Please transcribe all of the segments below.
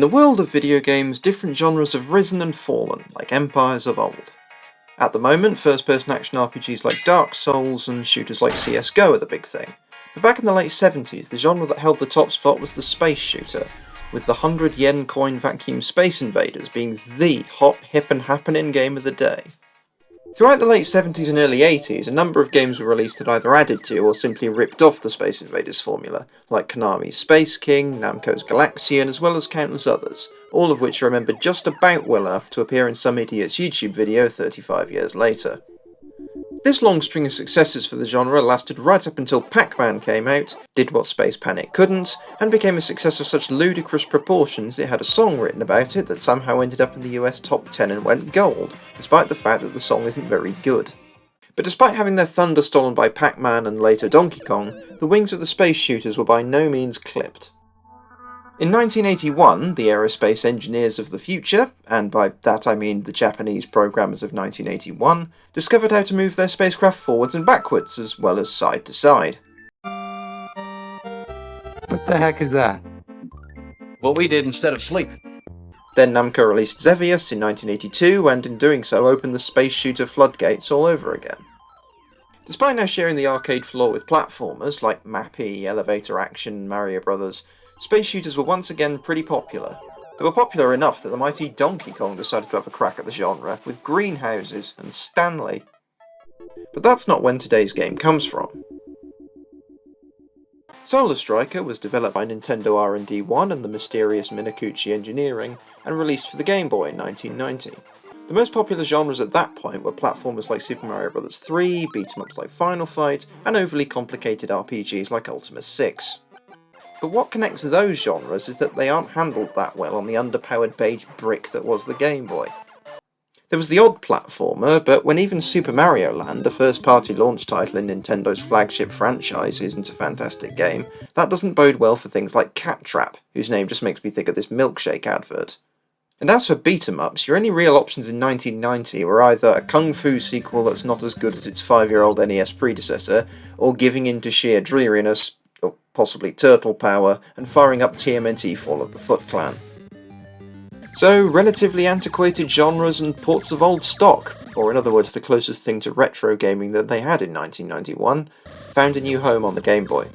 In the world of video games, different genres have risen and fallen, like empires of old. At the moment, first-person action RPGs like Dark Souls and shooters like CSGO are the big thing. But back in the late 70s, the genre that held the top spot was the space shooter, with the 100 yen coin vacuum Space Invaders being the hot, hip and happening game of the day. Throughout the late 70s and early 80s, a number of games were released that either added to or simply ripped off the Space Invaders formula, like Konami's Space King, Namco's Galaxian, as well as countless others, all of which are remembered just about well enough to appear in some idiot's YouTube video 35 years later. This long string of successes for the genre lasted right up until Pac-Man came out, did what Space Panic couldn't, and became a success of such ludicrous proportions it had a song written about it that somehow ended up in the US top 10 and went gold, despite the fact that the song isn't very good. But despite having their thunder stolen by Pac-Man and later Donkey Kong, the wings of the space shooters were by no means clipped. In 1981, the aerospace engineers of the future, and by that I mean the Japanese programmers of 1981, discovered how to move their spacecraft forwards and backwards, as well as side to side. What the heck is that? What we did instead of sleep. Then Namco released Xevious in 1982, and in doing so opened the space shooter floodgates all over again. Despite now sharing the arcade floor with platformers like Mappy, Elevator Action, Mario Brothers, space shooters were once again pretty popular. They were popular enough that the mighty Donkey Kong decided to have a crack at the genre, with greenhouses and Stanley. But that's not when today's game comes from. Solar Striker was developed by Nintendo R&D1 and the mysterious Minakuchi Engineering, and released for the Game Boy in 1990. The most popular genres at that point were platformers like Super Mario Bros. 3, beat-em-ups like Final Fight, and overly complicated RPGs like Ultima 6. But what connects those genres is that they aren't handled that well on the underpowered beige brick that was the Game Boy. There was the odd platformer, but when even Super Mario Land, a first-party launch title in Nintendo's flagship franchise, isn't a fantastic game, that doesn't bode well for things like Cat Trap, whose name just makes me think of this milkshake advert. And as for beat-em-ups, your only real options in 1990 were either a Kung Fu sequel that's not as good as its 5-year-old NES predecessor, or giving in to sheer dreariness, or possibly turtle power, and firing up TMNT Fall of the Foot Clan. So, relatively antiquated genres and ports of old stock, or in other words the closest thing to retro gaming that they had in 1991, found a new home on the Game Boy.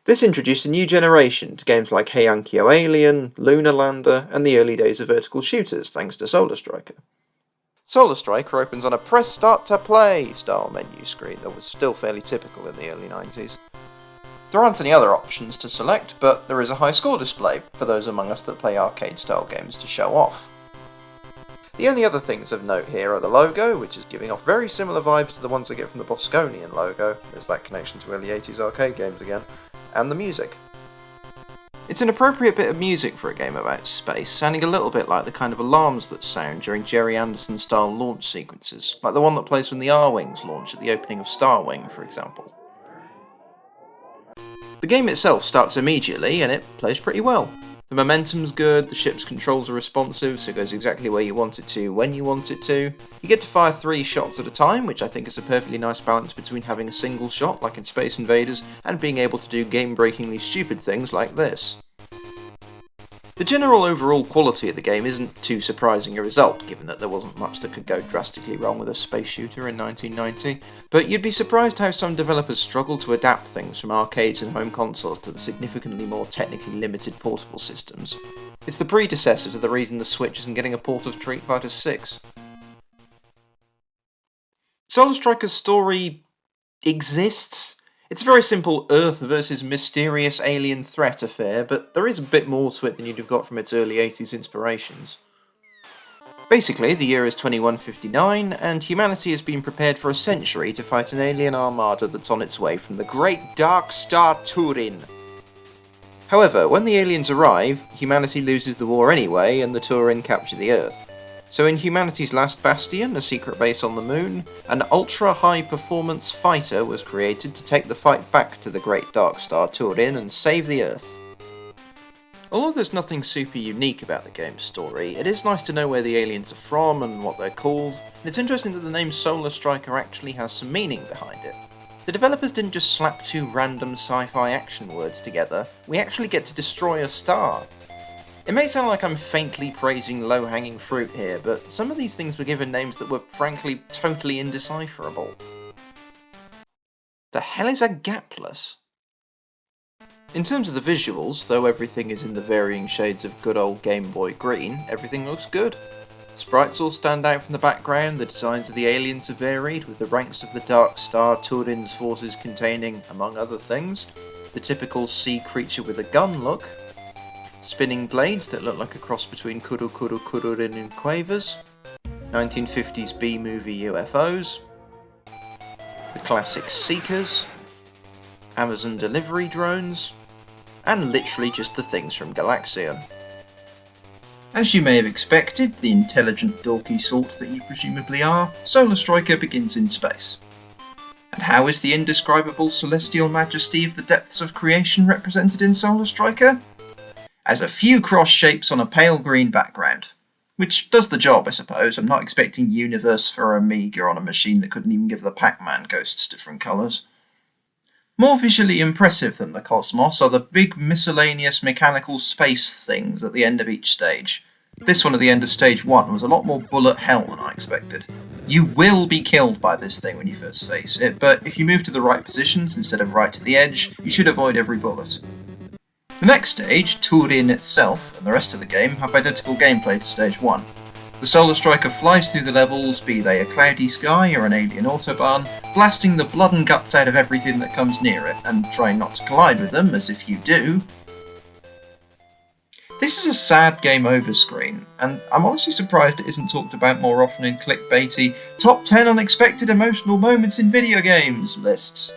This introduced a new generation to games like Heian-kyo Alien, Lunar Lander, and the early days of vertical shooters thanks to Solar Striker. Solar Striker opens on a press start to play style menu screen that was still fairly typical in the early 90s. There aren't any other options to select, but there is a high score display for those among us that play arcade-style games to show off. The only other things of note here are the logo, which is giving off very similar vibes to the ones I get from the Bosconian logo, there's that connection to early 80s arcade games again, and the music. It's an appropriate bit of music for a game about space, sounding a little bit like the kind of alarms that sound during Jerry Anderson-style launch sequences, like the one that plays when the R-Wings launch at the opening of Starwing, for example. The game itself starts immediately, and it plays pretty well. The momentum's good, the ship's controls are responsive, so it goes exactly where you want it to, when you want it to. You get to fire 3 shots at a time, which I think is a perfectly nice balance between having a single shot, like in Space Invaders, and being able to do game-breakingly stupid things like this. The general overall quality of the game isn't too surprising a result, given that there wasn't much that could go drastically wrong with a space shooter in 1990, but you'd be surprised how some developers struggle to adapt things from arcades and home consoles to the significantly more technically limited portable systems. It's the predecessor to the reason the Switch isn't getting a port of Street Fighter 6. Solar Striker's story exists. It's a very simple Earth versus mysterious alien threat affair, but there is a bit more to it than you'd have got from its early 80s inspirations. Basically, the year is 2159, and humanity has been prepared for a century to fight an alien armada that's on its way from the Great Dark Star Turin. However, when the aliens arrive, humanity loses the war anyway, and the Turin capture the Earth. So in humanity's last bastion, a secret base on the moon, an ultra-high-performance fighter was created to take the fight back to the Great Dark Star Turin and save the Earth. Although there's nothing super unique about the game's story, it is nice to know where the aliens are from and what they're called, and it's interesting that the name Solar Striker actually has some meaning behind it. The developers didn't just slap 2 random sci-fi action words together, we actually get to destroy a star. It may sound like I'm faintly praising low-hanging fruit here, but some of these things were given names that were frankly totally indecipherable. The hell is a gapless? In terms of the visuals, though everything is in the varying shades of good old Game Boy green, everything looks good. Sprites all stand out from the background, the designs of the aliens are varied, with the ranks of the Dark Star Turin's forces containing, among other things, the typical sea creature with a gun look, spinning blades that look like a cross between Kuru Kuru Kururin and Quavers, 1950s B-movie UFOs, the classic Seekers, Amazon delivery drones, and literally just the things from Galaxian. As you may have expected, the intelligent dorky sort that you presumably are, Solar Striker begins in space. And how is the indescribable celestial majesty of the depths of creation represented in Solar Striker? As a few cross shapes on a pale green background. Which does the job, I suppose. I'm not expecting Universe for Amiga on a machine that couldn't even give the Pac-Man ghosts different colours. More visually impressive than the cosmos are the big miscellaneous mechanical space things at the end of each stage. This one at the end of stage 1 was a lot more bullet hell than I expected. You will be killed by this thing when you first face it, but if you move to the right positions instead of right to the edge, you should avoid every bullet. The next stage, Turin itself, and the rest of the game have identical gameplay to stage 1. The Solar Striker flies through the levels, be they a cloudy sky or an alien autobahn, blasting the blood and guts out of everything that comes near it, and trying not to collide with them, as if you do. This is a sad game over screen, and I'm honestly surprised it isn't talked about more often in clickbaity top 10 unexpected emotional moments in video games lists.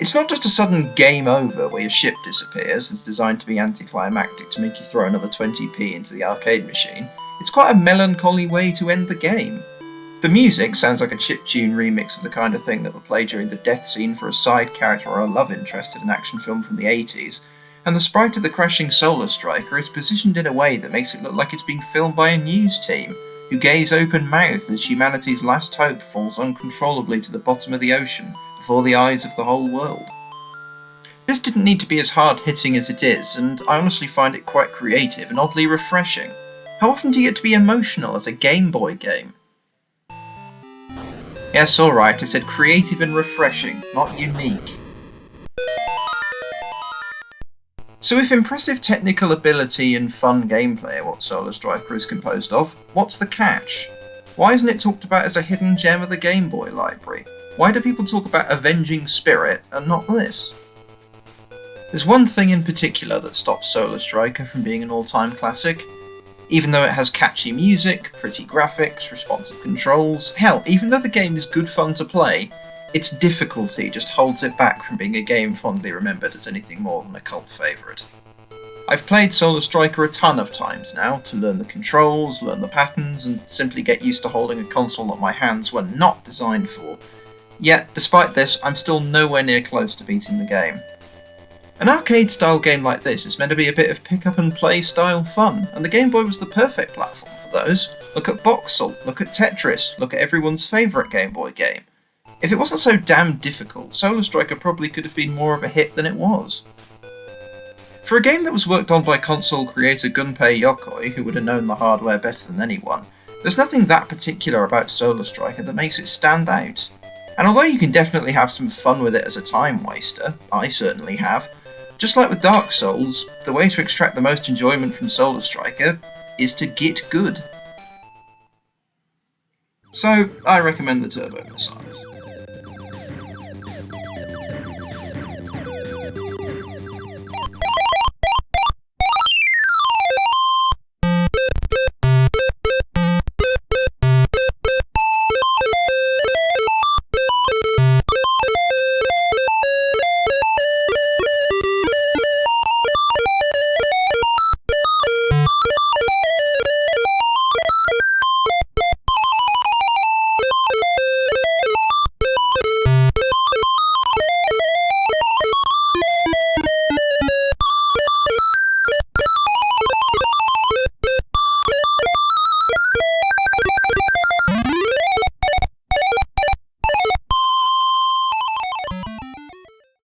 It's not just a sudden game over where your ship disappears, it's designed to be anticlimactic to make you throw another 20p into the arcade machine. It's quite a melancholy way to end the game. The music sounds like a chiptune remix of the kind of thing that would play during the death scene for a side character or a love interest in an action film from the 80s, and the sprite of the crashing Solar Striker is positioned in a way that makes it look like it's being filmed by a news team, who gaze open-mouthed as humanity's last hope falls uncontrollably to the bottom of the ocean before the eyes of the whole world. This didn't need to be as hard-hitting as it is, and I honestly find it quite creative and oddly refreshing. How often do you get to be emotional at a Game Boy game? Yes, alright, I said creative and refreshing, not unique. So if impressive technical ability and fun gameplay are what Solar Striker is composed of, what's the catch? Why isn't it talked about as a hidden gem of the Game Boy library? Why do people talk about Avenging Spirit and not this? There's one thing in particular that stops Solar Striker from being an all-time classic. Even though it has catchy music, pretty graphics, responsive controls, hell, even though the game is good fun to play, its difficulty just holds it back from being a game fondly remembered as anything more than a cult favourite. I've played Solar Striker a ton of times now, to learn the controls, learn the patterns, and simply get used to holding a console that my hands were not designed for. Yet, despite this, I'm still nowhere near close to beating the game. An arcade-style game like this is meant to be a bit of pick-up-and-play style fun, and the Game Boy was the perfect platform for those. Look at Boxel, look at Tetris, look at everyone's favourite Game Boy game. If it wasn't so damn difficult, Solar Striker probably could have been more of a hit than it was. For a game that was worked on by console creator Gunpei Yokoi, who would have known the hardware better than anyone, there's nothing that particular about Solar Striker that makes it stand out. And although you can definitely have some fun with it as a time waster, I certainly have, just like with Dark Souls, the way to extract the most enjoyment from Solar Striker is to get good. So, I recommend the Turbo Missiles.